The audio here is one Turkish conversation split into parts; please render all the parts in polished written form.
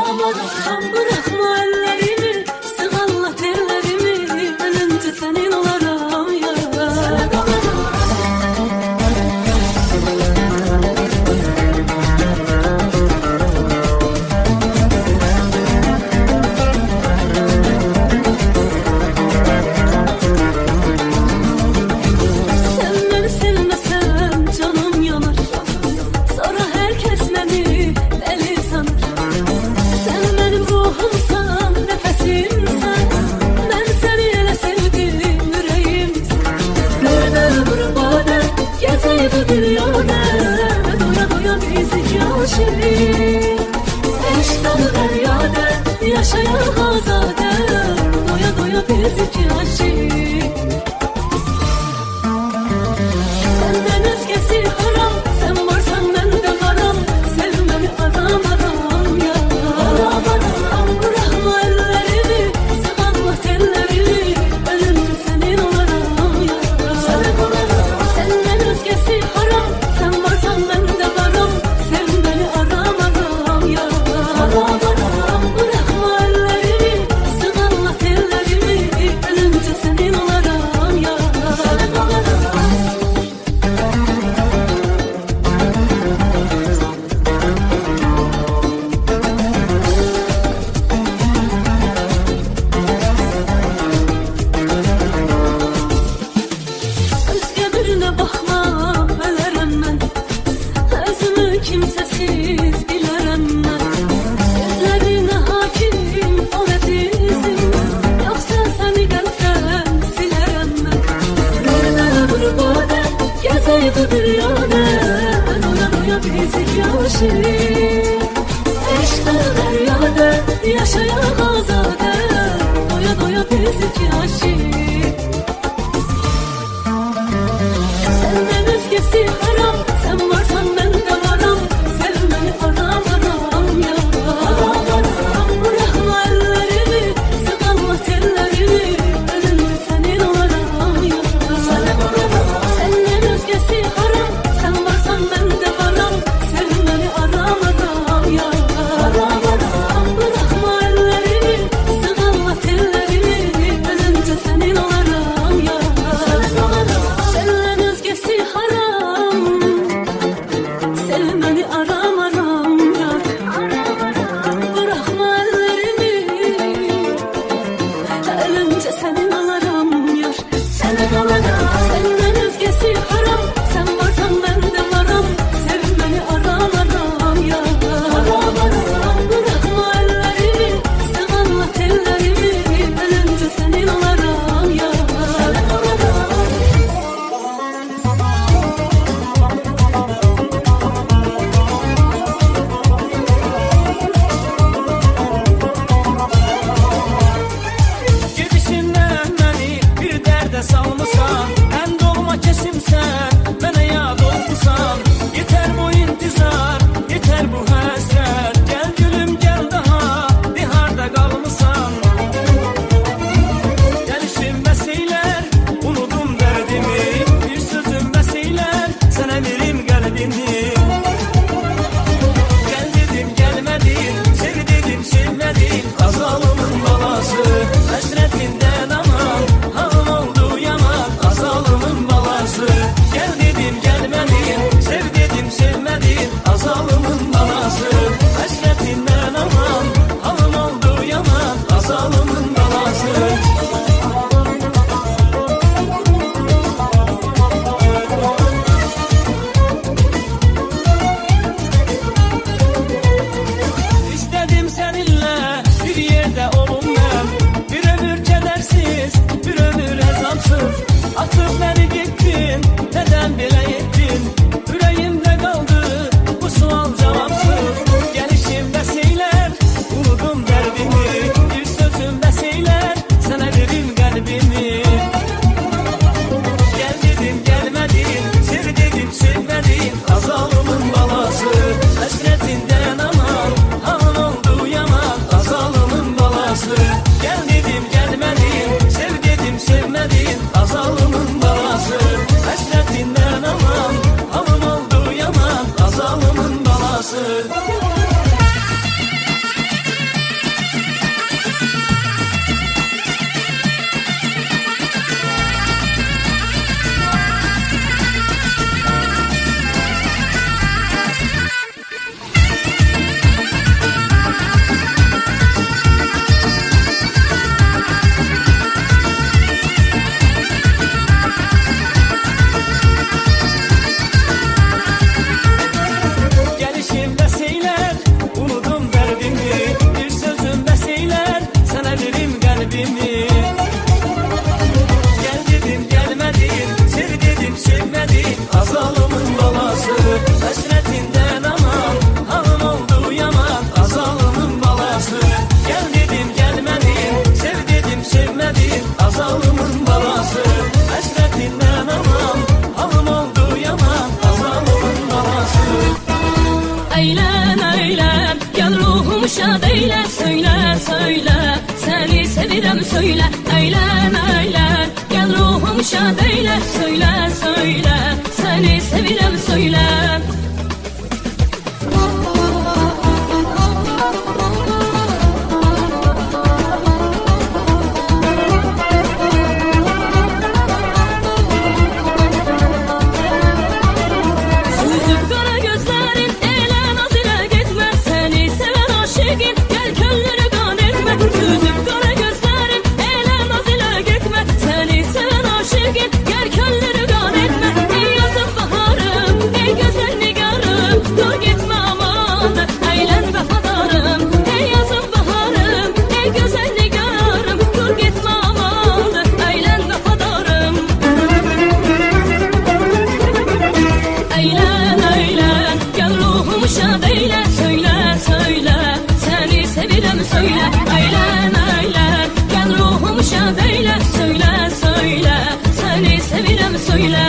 aram aram. Bırakma ellerimi, sıvalla tellerimi, ölünce senin olarım ya. Yaşayan azade, doya doya bizik aşık. Senden özgesi haram, sen varsan ben de varam. Sevmeni aram aram ya. Aram aram, bırakma ellerimi, sıvalla tellerimi, ölünce senin olarım ya. Senden özgesi haram, sen varsan ben de varam. Sevmeni aram aram ya. Aram aram. Bakmam, ölerim ben. Özümü kimsesiz bilerim ben. Gözlerine hakim ol azizim, yoksa seni kalpten silerim ben. Nerede gurbada gezeydi dünyada, doya doya bizik aşık. Eşkı deryada yaşayan azade, doya doya bizik aşık. Senden özgesi haram, sen varsan ben de varam. Sevmeni aram aram ya. Aram aram, bırakma ellerimi, sıvalla tellerimi, ölünce senin olarım ya. Senden özgesi haram, sen varsan ben de varam. Sevmeni aram aram ya. Aram aram, bırakma ellerimi, sıvalla tellerimi, ölünce senin olarım ya. Sevmeni aram aram ya. Bırakma ellerimi, ölünce senin olarım ya. Senden özgesi haram, sen varsan ben de varam. Sevmeni aram aram ya. Bırakma ellerimi, sıvalla tellerimi, ölünce senin olarım ya. Salmışsan, en dolma kesimsen, mənə yad olmusan. Yeter bu intizar, yeter bu həsrət. Gel gülüm gel daha, diharda qalmışsan. Gəlişim məseylər, unudum dərdimi. Bir sözüm məseylər, sənə verim qəlbimi. Gel dedim gelmedin, sev dedim sevmedin. Azalımın balası, həsrətindən aman. Halım oldu azalımın balası. Gel dedim gelmedin, sev dedim sevmedin. Azalımın balası, hasretinden aman. Halım oldu yaman, azalımın balası. İstedim seninle bir yerde olum ben. Bir ömür kedersiz, bir ömür hesapsız. Atıp beni gittin, neden bile ettin? Yüreğimde kaldı bu sual cevapsız. Gelişimde seyler, unudum derdimi. Bir sözümde seyler, sana verim kalbimi. Gel dedim gelmedin, sev dedim sevmedin. Azalımın balası, hasretinden aman. Halım oldu yaman, azalımın balası. Gel dedim gelmedin, sev dedim sevmedin. Azalımın balası, hasretinden aman. Halım oldu yaman, azalımın balası. kalbimi. Gel dedim gelmedin, sev dedim sevmedin, azalımın balası. Hasretinden aman, halım oldu yaman, azalımın balası. Gel dedim gelmedin, sev dedim sevmedin, azalımın balası. Hasretinden aman, halım oldu yaman, azalımın balası. Eğlen eğlen, gel ruhumu şad eyle. Söyle söyle, seni sevirem söyle. Eğlen eğlen, gel ruhumu şad eyle. Söyle söyle, seni sevirem söyle. Süzüp kara gözlerin eyle naz ile gitme. Seni seven aşıkın gel könlünü kan etme. Süzüp kara gözlerin eyle naz ile gitme. Seni seven aşıkın gel könlünü kan etme. Ey yazın baharım, ey güzel nigarım, dur gitme aman, eğlen vefadarım. Ey yazın baharım, ey güzel nigarım, dur gitme aman, eğlen vefadarım. Eğlen eğlen, gel ruhumu şad eyle. Söyle söyle, seni sevirem söyle. Eğlen eğlen, gel ruhumu şad eyle. Söyle söyle, seni sevirem söyle.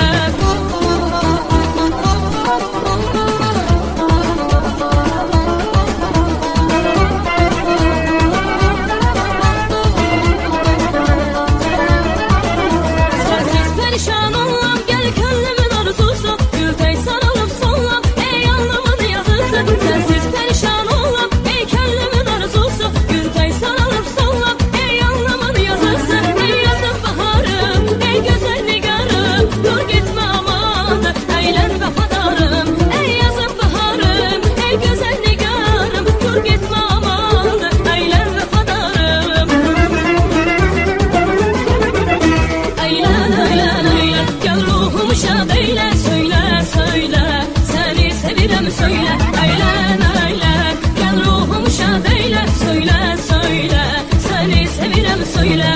Sensiz perişan olmam, gel könlümün arzusu. Gültey sarılıp sollam, ey alnımın yazısı. Sensiz perişan olmam, ey könlümün arzusu. Gültey sarılıp sollam, ey alnımın yazısı. Ey yazın baharım, ey güzel nigarım, dur gitme aman, eğlen vefadarım. Ey yazın baharım, ey güzel nigarım, dur gitme aman, eğlen vefadarım. Eğlen eğlen eğlen, gel ruhumu şad eyle. Söyle söyle, seni sevirem söyle. Eğlen eğlen, gel ruhumu şad eyle. Söyle söyle, seni sevirem söyle.